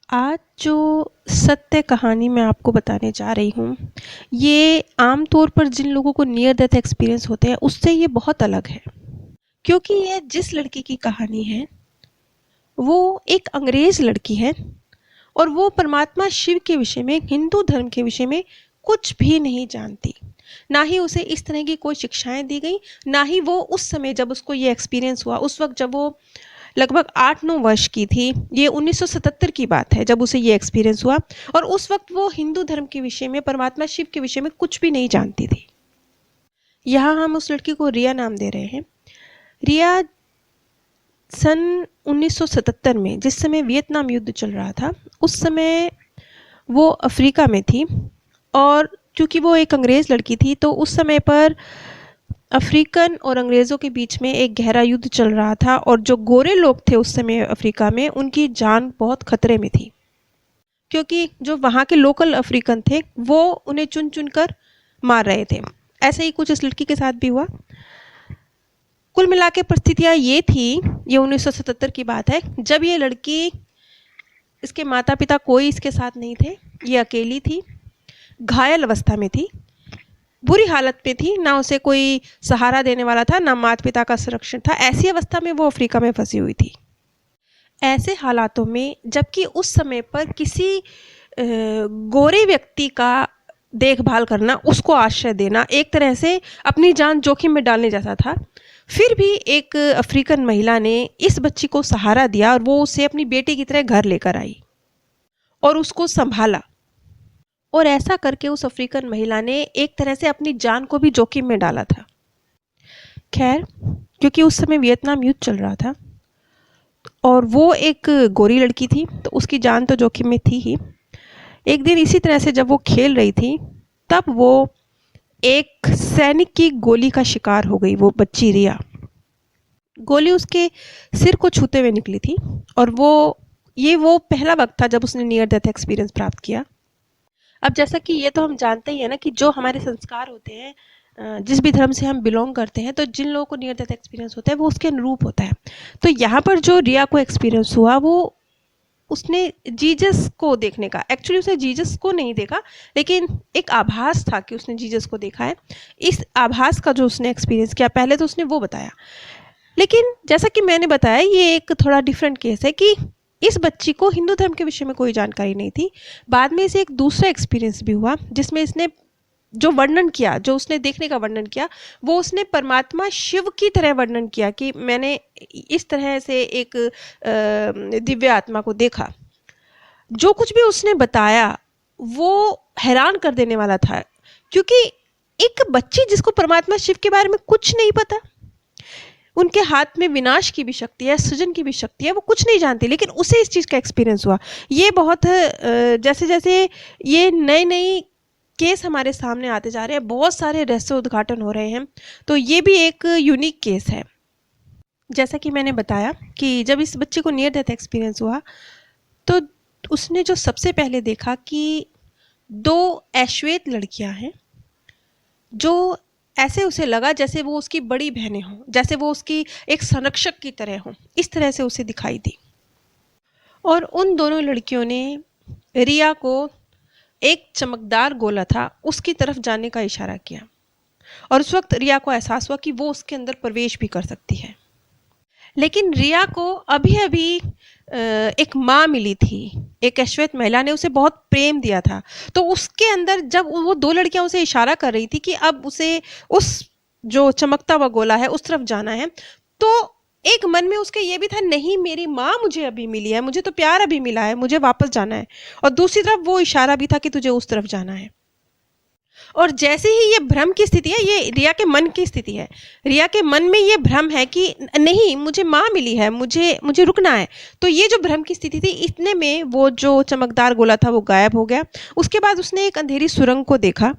आज जो सत्य कहानी मैं आपको बताने जा रही हूँ, ये आम तौर पर जिन लोगों को नियर डेथ एक्सपीरियंस होते हैं, उससे ये बहुत अलग है। क्योंकि ये जिस लड़की की कहानी है, वो एक अंग्रेज़ लड़की है और वो परमात्मा शिव के विषय में, हिंदू धर्म के विषय में कुछ भी नहीं जानती। ना ही उसे इस तरह की कोई शिक्षाएँ दी गई, ना ही वो उस समय जब उसको ये एक्सपीरियंस हुआ, उस वक़्त जब वो लगभग 8-9 वर्ष की थी। ये 1977 की बात है जब उसे ये एक्सपीरियंस हुआ और उस वक़्त वो हिंदू धर्म के विषय में, परमात्मा शिव के विषय में कुछ भी नहीं जानती थी। यहाँ हम उस लड़की को रिया नाम दे रहे हैं। रिया सन 1977 में, जिस समय वियतनाम युद्ध चल रहा था, उस समय वो अफ्रीका में थी और चूँकि वो एक अंग्रेज़ लड़की थी, तो उस समय पर अफ्रीकन और अंग्रेज़ों के बीच में एक गहरा युद्ध चल रहा था और जो गोरे लोग थे उस समय अफ्रीका में, उनकी जान बहुत खतरे में थी। क्योंकि जो वहाँ के लोकल अफ्रीकन थे, वो उन्हें चुन-चुन कर मार रहे थे। ऐसे ही कुछ इस लड़की के साथ भी हुआ। कुल मिला के परिस्थितियाँ ये थी, ये 1977 की बात है, जब ये लड़की, इसके माता-पिता कोई इसके साथ नहीं थे, ये अकेली थी, घायल अवस्था में थी, बुरी हालत में थी, ना उसे कोई सहारा देने वाला था, ना माता-पिता का संरक्षण था। ऐसी अवस्था में वो अफ्रीका में फंसी हुई थी। ऐसे हालातों में, जबकि उस समय पर किसी गोरे व्यक्ति का देखभाल करना, उसको आश्रय देना, एक तरह से अपनी जान जोखिम में डालने जैसा था। फिर भी एक अफ्रीकन महिला ने इस बच्ची को सहारा दिया और वो उसे अपनी बेटी की तरह घर लेकर आई और उसको संभाला। और ऐसा करके उस अफ्रीकन महिला ने एक तरह से अपनी जान को भी जोखिम में डाला था। खैर, क्योंकि उस समय वियतनाम युद्ध चल रहा था और वो एक गोरी लड़की थी, तो उसकी जान तो जोखिम में थी ही। एक दिन इसी तरह से जब वो खेल रही थी, तब वो एक सैनिक की गोली का शिकार हो गई। वो बच्ची रिया, गोली उसके सिर को छूते हुए निकली थी और वो पहला वक्त था जब उसने नियर डेथ एक्सपीरियंस प्राप्त किया। अब जैसा कि ये तो हम जानते ही हैं ना कि जो हमारे संस्कार होते हैं, जिस भी धर्म से हम बिलोंग करते हैं, तो जिन लोगों को नियर डेथ एक्सपीरियंस होता है वो उसके अनुरूप होता है। तो यहाँ पर जो रिया को एक्सपीरियंस हुआ, वो उसने जीसस को देखने का, एक्चुअली उसने जीसस को नहीं देखा, लेकिन एक आभास था कि उसने जीसस को देखा है। इस आभास का जो उसने एक्सपीरियंस किया, पहले तो उसने वो बताया। लेकिन जैसा कि मैंने बताया, ये एक थोड़ा डिफरेंट केस है कि इस बच्ची को हिंदू धर्म के विषय में कोई जानकारी नहीं थी। बाद में इसे एक दूसरा एक्सपीरियंस भी हुआ, जिसमें इसने जो वर्णन किया, जो उसने देखने का वर्णन किया, वो उसने परमात्मा शिव की तरह वर्णन किया कि मैंने इस तरह से एक दिव्य आत्मा को देखा। जो कुछ भी उसने बताया वो हैरान कर देने वाला था, क्योंकि एक बच्ची जिसको परमात्मा शिव के बारे में कुछ नहीं पता, उनके हाथ में विनाश की भी शक्ति है, सृजन की भी शक्ति है, वो कुछ नहीं जानती, लेकिन उसे इस चीज़ का एक्सपीरियंस हुआ। ये बहुत जैसे जैसे ये नए नए केस हमारे सामने आते जा रहे हैं, बहुत सारे रहस्य उद्घाटन हो रहे हैं, तो ये भी एक यूनिक केस है। जैसा कि मैंने बताया कि जब इस बच्चे को नियर डेथ एक्सपीरियंस हुआ, तो उसने जो सबसे पहले देखा कि 2 अश्वेत लड़कियां हैं, जो ऐसे उसे लगा जैसे वो उसकी बड़ी बहनें हों, जैसे वो उसकी एक संरक्षक की तरह हों, इस तरह से उसे दिखाई दी। और उन दोनों लड़कियों ने रिया को एक चमकदार गोला था, उसकी तरफ जाने का इशारा किया और उस वक्त रिया को एहसास हुआ कि वो उसके अंदर प्रवेश भी कर सकती है। लेकिन रिया को अभी अभी एक माँ मिली थी, एक अश्वेत महिला ने उसे बहुत प्रेम दिया था, तो उसके अंदर जब वो 2 लड़कियां उसे इशारा कर रही थी कि अब उसे उस जो चमकता हुआ गोला है उस तरफ जाना है, तो एक मन में उसके ये भी था, नहीं मेरी माँ मुझे अभी मिली है, मुझे तो प्यार अभी मिला है, मुझे वापस जाना है। और दूसरी तरफ वो इशारा भी था कि तुझे उस तरफ जाना है। और जैसे ही ये भ्रम की स्थिति है, ये रिया के मन की स्थिति है, रिया के मन में ये भ्रम है कि नहीं मुझे माँ मिली है, मुझे रुकना है। तो ये जो भ्रम की स्थिति थी, इतने में वो जो चमकदार गोला था वो गायब हो गया। उसके बाद उसने एक अंधेरी सुरंग को देखा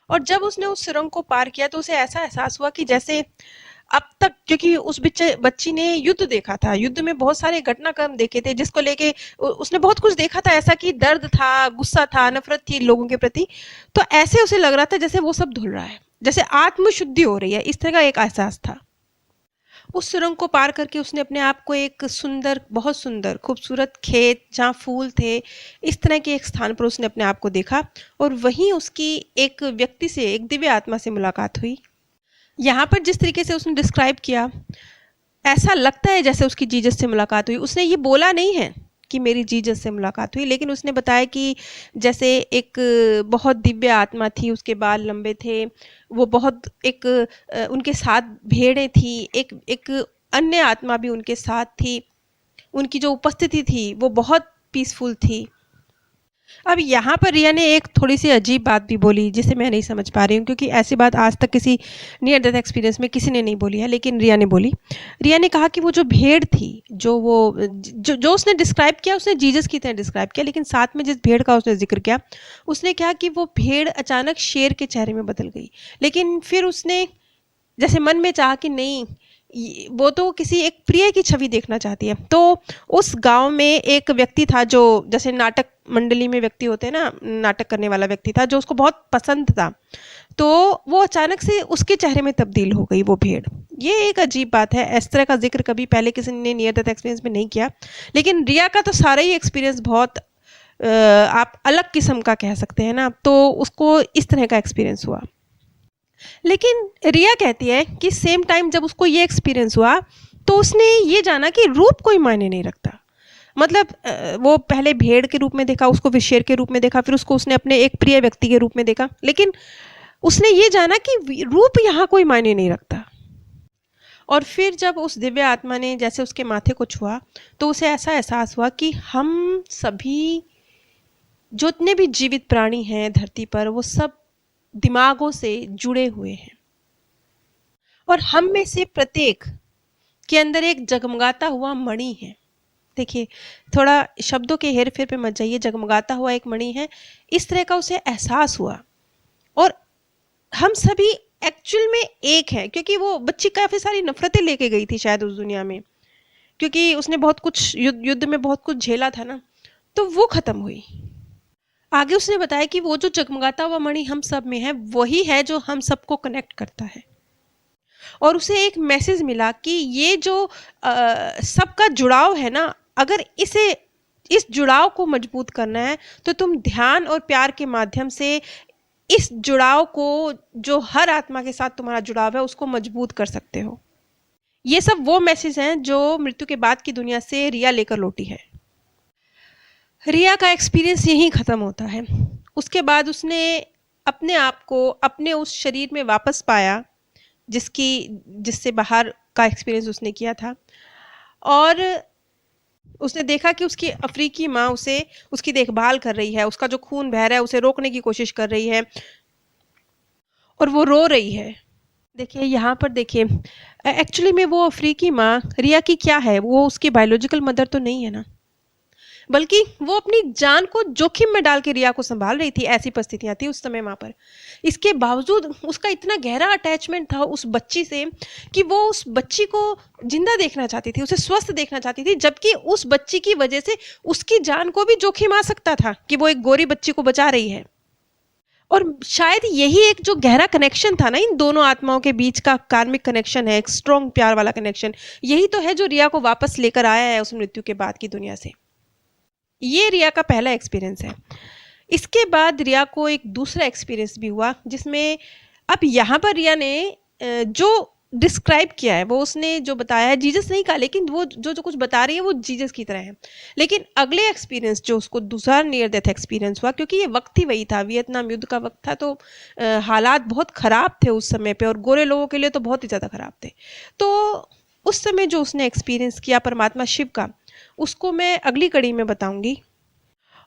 और जब उसने उस सुरंग को पार किया, तो उसे ऐसा एहसास हुआ कि जैसे अब तक, क्योंकि उस बच्ची ने युद्ध देखा था, युद्ध में बहुत सारे घटनाक्रम देखे थे, जिसको लेके उसने बहुत कुछ देखा था, ऐसा कि दर्द था, गुस्सा था, नफरत थी लोगों के प्रति। तो ऐसे उसे लग रहा था जैसे वो सब धुल रहा है, जैसे आत्मशुद्धि हो रही है, इस तरह का एक एहसास था। उस सुरंग को पार करके उसने अपने आप को एक सुंदर, बहुत सुंदर, खूबसूरत खेत जहाँ फूल थे, इस तरह के एक स्थान पर उसने अपने आप को देखा और वहीं उसकी एक व्यक्ति से, एक दिव्य आत्मा से मुलाकात हुई। यहाँ पर जिस तरीके से उसने डिस्क्राइब किया, ऐसा लगता है जैसे उसकी जीसस से मुलाकात हुई। उसने ये बोला नहीं है कि मेरी जीसस से मुलाकात हुई, लेकिन उसने बताया कि जैसे एक बहुत दिव्य आत्मा थी, उसके बाल लंबे थे, वो बहुत एक उनके साथ भेड़ें थी, एक एक अन्य आत्मा भी उनके साथ थी, उनकी जो उपस्थिति थी वो बहुत पीसफुल थी। अब यहाँ पर रिया ने एक थोड़ी-सी अजीब बात भी बोली जिसे मैं नहीं समझ पा रही हूँ, क्योंकि ऐसी बात आज तक किसी नियर डेथ एक्सपीरियंस में किसी ने नहीं बोली है, लेकिन रिया ने बोली। रिया ने कहा कि वो जो भेड़ थी, जो उसने डिस्क्राइब किया, उसने जीसस की तरह डिस्क्राइब किया, लेकिन साथ में जिस भेड़ का उसने ज़िक्र किया, उसने कहा कि वो भेड़ अचानक शेर के चेहरे में बदल गई। लेकिन फिर उसने जैसे मन में चाहा कि नहीं, वो तो किसी एक प्रिय की छवि देखना चाहती है। तो उस गांव में एक व्यक्ति था जो जैसे नाटक मंडली में व्यक्ति होते हैं ना, नाटक करने वाला व्यक्ति था जो उसको बहुत पसंद था। तो वो अचानक से उसके चेहरे में तब्दील हो गई वो भेड़। ये एक अजीब बात है, इस तरह का जिक्र कभी पहले किसी ने नियर डेथ एक्सपीरियंस में नहीं किया। लेकिन रिया का तो सारा ही एक्सपीरियंस बहुत आप अलग किस्म का कह सकते हैं ना, तो उसको इस तरह का एक्सपीरियंस हुआ। लेकिन रिया कहती है कि सेम टाइम जब उसको ये एक्सपीरियंस हुआ तो उसने ये जाना कि रूप कोई मायने नहीं रखता। मतलब वो पहले भेड़ के रूप में देखा, उसको फिर शेर के रूप में देखा, फिर उसको उसने अपने एक प्रिय व्यक्ति के रूप में देखा, लेकिन उसने ये जाना कि रूप यहाँ कोई मायने नहीं रखता। और फिर जब उस दिव्य आत्मा ने जैसे उसके माथे को छुआ तो उसे ऐसा एहसास हुआ कि हम सभी जितने भी जीवित प्राणी हैं धरती पर, वो सब दिमागों से जुड़े हुए हैं और हम में से प्रत्येक के अंदर एक जगमगाता हुआ मणि है। देखिए, थोड़ा शब्दों के हेर फेर पे मत जाइए, जगमगाता हुआ एक मणि है, इस तरह का उसे एहसास हुआ। और हम सभी एक्चुअल में एक हैं, क्योंकि वो बच्ची काफ़ी सारी नफरतें लेके गई थी शायद उस दुनिया में, क्योंकि उसने बहुत कुछ युद्ध में बहुत कुछ झेला था ना, तो वो ख़त्म हुई। आगे उसने बताया कि वो जो जगमगाता हुआ मणि हम सब में है, वही है जो हम सबको कनेक्ट करता है। और उसे एक मैसेज मिला कि ये जो सबका जुड़ाव है ना, अगर इस जुड़ाव को मजबूत करना है तो तुम ध्यान और प्यार के माध्यम से इस जुड़ाव को, जो हर आत्मा के साथ तुम्हारा जुड़ाव है, उसको मजबूत कर सकते हो। ये सब वो मैसेज हैं जो मृत्यु के बाद की दुनिया से रिया लेकर लौटी है। रिया का एक्सपीरियंस यहीं ख़त्म होता है। उसके बाद उसने अपने आप को अपने उस शरीर में वापस पाया जिससे बाहर का एक्सपीरियंस उसने किया था, और उसने देखा कि उसकी अफ्रीकी माँ उसे उसकी देखभाल कर रही है, उसका जो खून बह रहा है उसे रोकने की कोशिश कर रही है और वो रो रही है। देखिए यहाँ पर देखिए, एक्चुअली में वो अफ्रीकी माँ रिया की क्या है, वो उसकी बायोलॉजिकल मदर तो नहीं है ना, बल्कि वो अपनी जान को जोखिम में डाल के रिया को संभाल रही थी। ऐसी परिस्थितियां थी उस समय वहाँ पर। इसके बावजूद उसका इतना गहरा अटैचमेंट था उस बच्ची से कि वो उस बच्ची को जिंदा देखना चाहती थी, उसे स्वस्थ देखना चाहती थी, जबकि उस बच्ची की वजह से उसकी जान को भी जोखिम आ सकता था कि वो एक गोरी बच्ची को बचा रही है। और शायद यही एक जो गहरा कनेक्शन था ना इन दोनों आत्माओं के बीच का, कार्मिक कनेक्शन है, एक स्ट्रॉन्ग प्यार वाला कनेक्शन, यही तो है जो रिया को वापस लेकर आया है उस मृत्यु के बाद की दुनिया से। ये रिया का पहला एक्सपीरियंस है। इसके बाद रिया को एक दूसरा एक्सपीरियंस भी हुआ, जिसमें अब यहाँ पर रिया ने जो डिस्क्राइब किया है, वो उसने जो बताया है, जीसस नहीं कहा, लेकिन वो जो कुछ बता रही है वो जीसस की तरह है। लेकिन अगले एक्सपीरियंस जो उसको दूसरा नियर डेथ एक्सपीरियंस हुआ, क्योंकि ये वक्त ही वही था, वियतनाम युद्ध का वक्त था, तो हालात बहुत ख़राब थे उस समय पे, और गोरे लोगों के लिए तो बहुत ही ज़्यादा ख़राब थे। तो उस समय जो उसने एक्सपीरियंस किया परमात्मा शिव का, उसको मैं अगली कड़ी में बताऊंगी।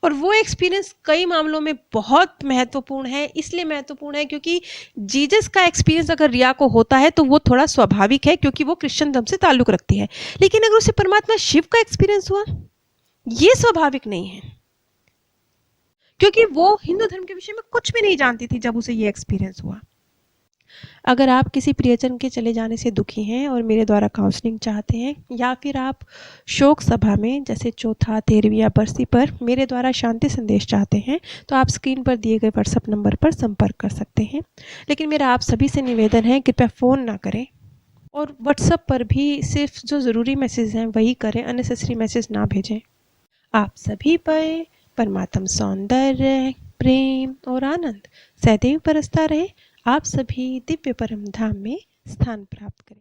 और वो एक्सपीरियंस कई मामलों में बहुत महत्वपूर्ण है। इसलिए महत्वपूर्ण है क्योंकि जीसस का एक्सपीरियंस अगर रिया को होता है तो वो थोड़ा स्वाभाविक है, क्योंकि वो क्रिश्चियन धर्म से ताल्लुक रखती है। लेकिन अगर उसे परमात्मा शिव का एक्सपीरियंस हुआ, ये स्वाभाविक नहीं है, क्योंकि वो हिंदू धर्म के विषय में कुछ भी नहीं जानती थी जब उसे ये एक्सपीरियंस हुआ। अगर आप किसी प्रियजन के चले जाने से दुखी हैं और मेरे द्वारा काउंसलिंग चाहते हैं, या फिर आप शोक सभा में जैसे चौथा, 13वीं या बरसी पर मेरे द्वारा शांति संदेश चाहते हैं, तो आप स्क्रीन पर दिए गए व्हाट्सएप नंबर पर संपर्क कर सकते हैं। लेकिन मेरा आप सभी से निवेदन है, कृपया फ़ोन ना करें। और व्हाट्सएप पर भी सिर्फ जो ज़रूरी मैसेज हैं वही करें, अननेसेसरी मैसेज ना भेजें। आप सभी पर परमात्म सौंदर्य, प्रेम और आनंद सदैव बरसता रहे। आप सभी दिव्य परम धाम में स्थान प्राप्त करें।